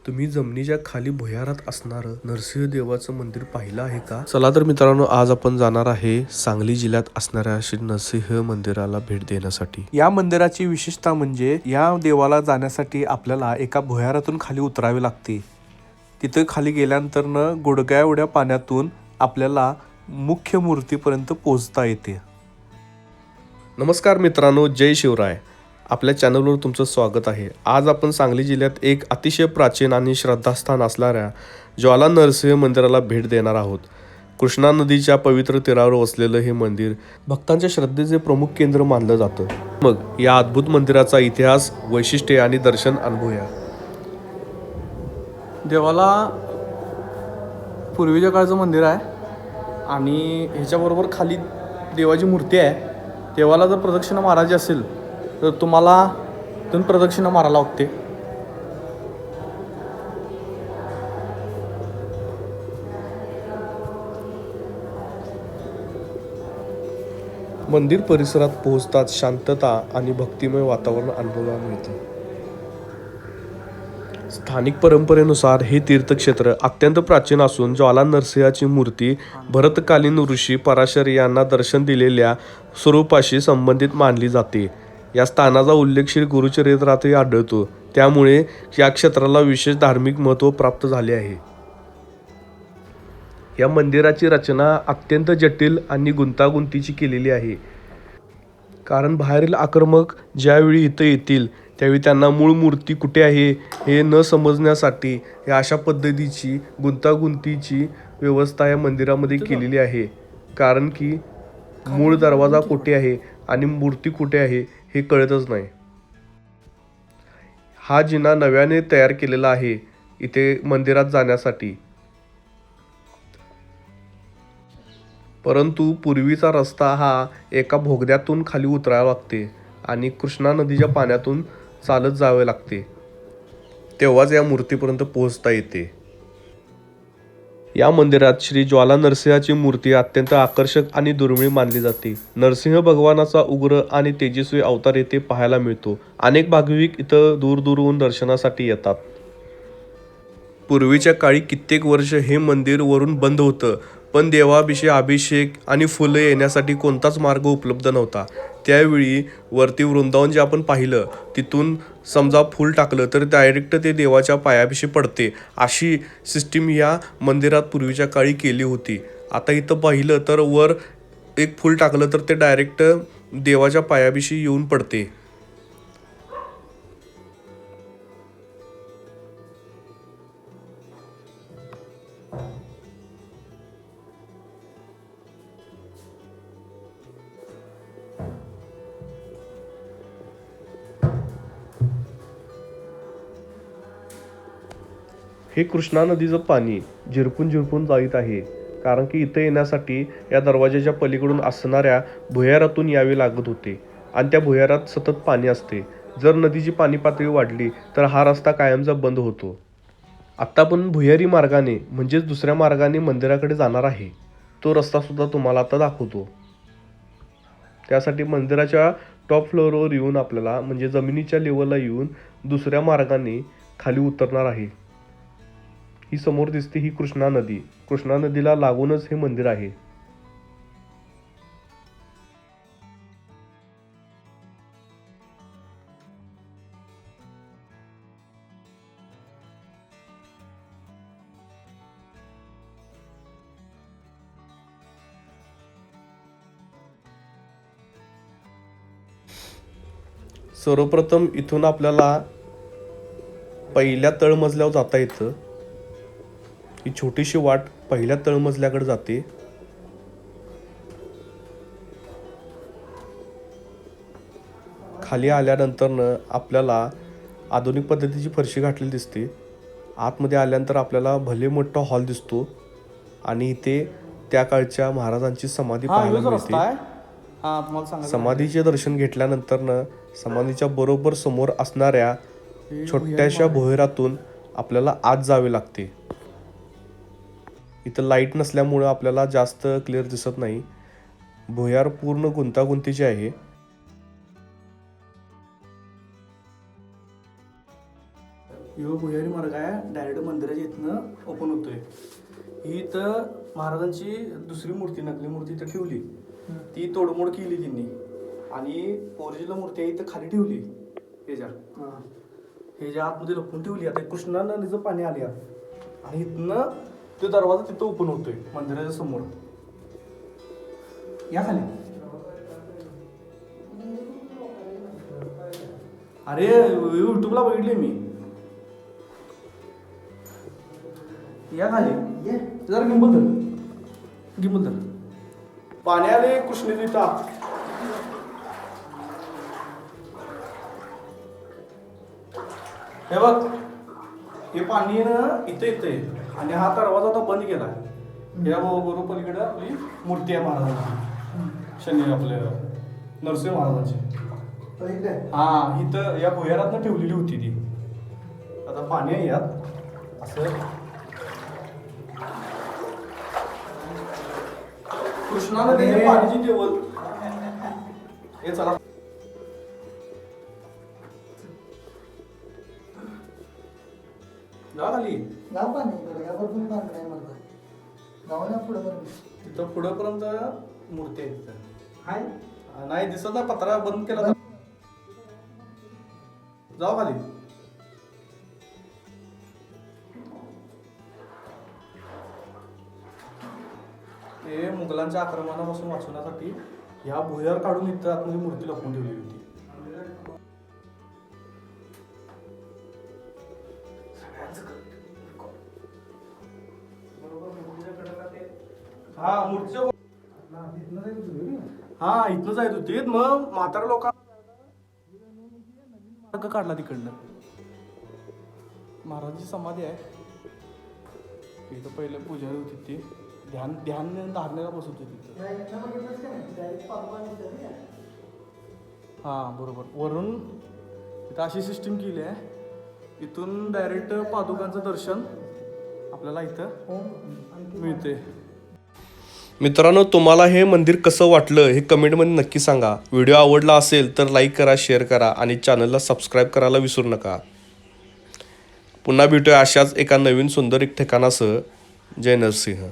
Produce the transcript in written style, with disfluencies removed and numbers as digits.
तुम्ही जमिनीच्या खाली भुयारात असणारं नरसिंह देवाचं मंदिर पाहिलं आहे का? चला तर मित्रांनो, आज आपण जाणार आहे सांगली जिल्ह्यात असणाऱ्या श्री नरसिंह मंदिराला भेट देण्यासाठी. या मंदिराची विशेषता म्हणजे या देवाला जाण्यासाठी आपल्याला एका भुयारातून खाली उतरावे लागते. तिथं खाली गेल्यानंतर गुडघ्या एवढ्या पाण्यातून आपल्याला मुख्य मूर्तीपर्यंत पोहोचता येते. नमस्कार मित्रांनो, जय शिवराय. आपल्या चॅनलवर तुमचं स्वागत आहे. आज आपण सांगली जिल्ह्यात एक अतिशय प्राचीन आणि श्रद्धास्थान असणाऱ्या ज्वाला नरसिंह मंदिराला भेट देणार आहोत. कृष्णा नदीच्या पवित्र तीरावर वसलेलं हे मंदिर भक्तांच्या श्रद्धेचे प्रमुख केंद्र मानलं जातं. मग या अद्भुत मंदिराचा इतिहास, वैशिष्ट्ये आणि दर्शन अनुभवूया. देवाला पूर्वीच्या काळचं मंदिर आहे आणि ह्याच्याबरोबर खाली देवाची मूर्ती आहे. देवाला जर प्रदक्षिणा मारायची असेल तर तुम्हाला इथून प्रदक्षिणा मारायला लागते. मंदिर परिसरात पोहोचताच शांतता आणि भक्तिमय वातावरण अनुभवायला मिळतं. स्थानिक परंपरेनुसार हे तीर्थक्षेत्र अत्यंत प्राचीन असून ज्वाला नरसिंहाची मूर्ती भरतकालीन ऋषी पराशर यांना दर्शन दिलेल्या स्वरूपाशी संबंधित मानली जाते. या स्थानाचा उल्लेख श्री गुरुचरित्रातही आढळतो. त्यामुळे या क्षेत्राला विशेष धार्मिक महत्त्व प्राप्त झाले आहे. या मंदिराची रचना अत्यंत जटिल आणि गुंतागुंतीची केलेली आहे. कारण बाहेरील आक्रमक ज्यावेळी इथं येतील त्यावेळी त्यांना मूळ मूर्ती कुठे आहे हे न समजण्यासाठी या अशा पद्धतीची गुंतागुंतीची व्यवस्था या मंदिरामध्ये केलेली आहे. कारण की मूळ दरवाजा कुठे आहे आणि मूर्ती कुठे आहे हे कळतच नाही. हा जिना नव्याने तयार केलेला आहे इथे मंदिरात जाण्यासाठी. परंतु पूर्वीचा रस्ता हा एका बोगद्यातून खाली उतरावा लागते आणि कृष्णा नदीच्या पाण्यातून चालत जावे लागते. तेव्हाच या मूर्तीपर्यंत पोहोचता येते. या मंदिरात श्री ज्वाला नरसिंहाची मूर्ती अत्यंत आकर्षक आणि दुर्मिळ मानली जाते. नरसिंह भगवानाचा उग्र आणि तेजस्वी अवतार येथे पाहायला मिळतो. अनेक भाविक इथं दूरदूरहून दर्शनासाठी येतात. पूर्वीच्या काळी कित्येक वर्ष हे मंदिर वरून बंद होतं, पण देवाभिषेक, अभिषेक आणि फुलं येण्यासाठी कोणताच मार्ग उपलब्ध नव्हता. त्यावेळी वरती वृंदावन जे आपण पाहिलं तिथून समजा फूल टाकलं तर डायरेक्ट ते देवाच्या पायाभिषी पडते, अशी सिस्टीम या मंदिरात पूर्वीच्या काळी केली होती. आता इथं पाहिलं तर वर एक फूल टाकलं तर ते डायरेक्ट देवाच्या पायाभिषी येऊन पडते. हे कृष्णा नदीचं पाणी झिरपून झिरपून जात आहे. कारण की इथं येण्यासाठी या दरवाजाच्या पलीकडून असणाऱ्या भुयारातून यावे लागत होते आणि त्या भुयारात सतत पाणी असते. जर नदीची पाणी पातळी वाढली तर हा रस्ता कायमचा बंद होतो. आत्ता आपण भुयारी मार्गाने म्हणजेच दुसऱ्या मार्गाने मंदिराकडे जाणार आहे. तो रस्ता सुद्धा तुम्हाला आता दाखवतो. त्यासाठी मंदिराच्या टॉप फ्लोअरवर येऊन आपल्याला म्हणजे जमिनीच्या लेवलला येऊन दुसऱ्या मार्गाने खाली उतरणार आहे. ही समोर दिसते ही कृष्णा नदी. कृष्णा नदीला लागूनच हे मंदिर आहे. सर्वप्रथम इथून आपल्याला पहिल्या तळमजल्यावर जाता येतं. ही छोटीशी वाट पहिल्या तळमजल्याकडे जाते. खाली आल्यानंतर आपल्याला आधुनिक पद्धतीची फरशी घातलेली दिसते. आतमध्ये आल्यानंतर आपल्याला भले मोठा हॉल दिसतो आणि इथे त्या काळच्या महाराजांची समाधी पाहायला मिळते. समाधीचे दर्शन घेतल्यानंतर समाधीच्या बरोबर समोर असणाऱ्या छोट्याशा भुयारातून आपल्याला आत जावे लागते. इथं लाईट नसल्यामुळं आपल्याला जास्त क्लिअर दिसत नाही. भुयार पूर्ण गुंतागुंतीचे आहे. ह्यो भुयारी मार्ग आहे डायरेक्ट मंदिराच्या इथनं ओपन होतोय. ही इथं महाराजांची दुसरी मूर्ती नकली मूर्ती इथं ठेवली, ती तोडमोड केली त्यांनी आणि ओरिजिनल मूर्ती आहे इथं खाली ठेवली. ह्याच्या आतमध्ये लपवून ठेवली. आता कृष्णा नदीचं पाणी आले आणि इथनं तो दरवाजा तिथं ओपन होतोय मंदिराच्या समोर. या खाली. अरे युट्यूबला बघितले मी. या खाली जरा गिंबल धर. पाणी आले कृष्ण तिथं. हे बघ, हे पाणी ना इथं येतंय आणि हा दरवाजा आता बंद केला. या बरोबर पलीकडे आपली मूर्ती आहे महाराजांची, शनी आपल्या नरसिंह महाराजांची. हा इथं या भुयारातनं ठेवलेली होती ती. आता पाणी आहे यात असं. कृष्णानं ते पाण्याची देवल. हे चला जा खाली. तिथं पुढेपर्यंत मूर्ती आहे तिथं. नाही दिसत नाही, पत्रा बंद केला तर. जाऊ खाली. ते मुघलांच्या आक्रमणापासून वाचवण्यासाठी ह्या भुयार काढून इथं आतमध्ये मूर्ती लपवून ठेवली होती. हा मूर्तीच्या हा इथनं जायत होती. मग म्हातारा लोकांना काढला तिकडनं. महाराजांची समाधी आहे इथं. पहिले पुजारी होती ती ध्यान धारण्याला बसत होती तिथं. हा बरोबर. वरून इथं अशी सिस्टीम केली आहे, इथून डायरेक्ट पादुकांचं दर्शन आपल्याला इथं मिळते. मित्रांनो, तुम्हाला हे मंदिर कसं वाटलं हे कमेंटमध्ये नक्की सांगा. व्हिडिओ आवडला असेल तर लाईक करा, शेअर करा आणि चॅनलला सबस्क्राईब करायला विसरू नका. पुन्हा भेटूया अशाच एका नवीन सुंदर एक ठिकाणासह. जय नरसिंह.